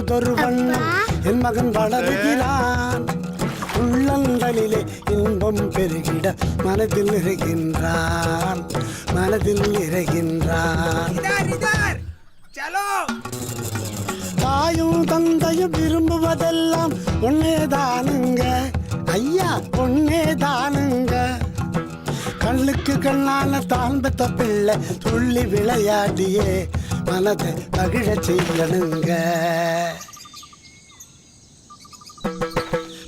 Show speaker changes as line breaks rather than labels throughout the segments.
பொழுதொரு வண்ணம் என் மகன் வளருகிறான். உள்ளங்களிலே இன்பம் பெருகிட மனதில் நிறைகின்றான், மனதில் நிறைகின்றான். தாயும் தந்தையும் விரும்புவதெல்லாம் ஒன்னேதானுங்க ஐயா, ஒன்னேதானுங்க. கண்ணுக்கு கண்ணான தான் பெத்த பிள்ளை துள்ளி விளையாடியே மனதை மகிழ செய்யணுங்க,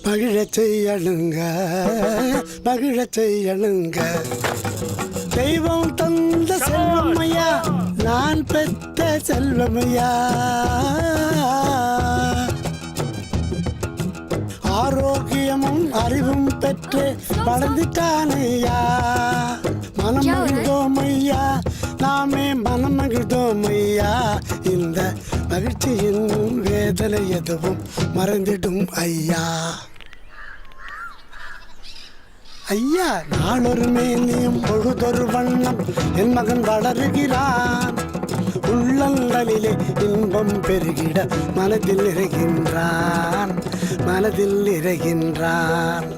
மகிழ செய்யணுங்க, மகிழ செய்யணுங்க. தெய்வம் தந்த செல்வமையா, நான் பெற்ற செல்வமையா. ஆரோக்கியமும் அறிவும் பெற்று வளர்ந்துட்டானையா. மனம் மகிழ்ந்தோமையா, நாமே மனம் மகிழ்ந்தோமையா. இந்த மகிழ்ச்சியின் வேதனை எதுவும் மறந்திடும் ஐயா. ஐயா, நாளொரு மேனியும் பொழுதொரு வண்ணம் என் மகன் வளருகிறான். உள்ளங்களிலே இன்பம் பெருகிட மனதில் நிறைகின்றான், மனதில் நிறைகின்றான்.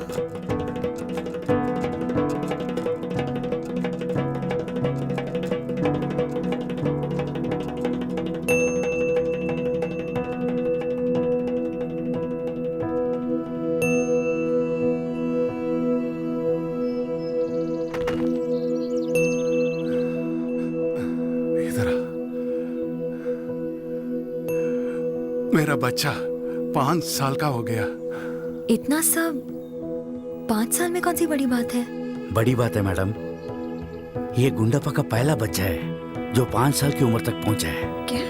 मेरा बच्चा 5 साल का हो गया।
इतना सब 5 साल में कौन सी बड़ी बात है?
बड़ी बात है मैडम, ये गुंडापा का पहला बच्चा है जो 5 साल की उम्र तक पहुंचा है।
क्या?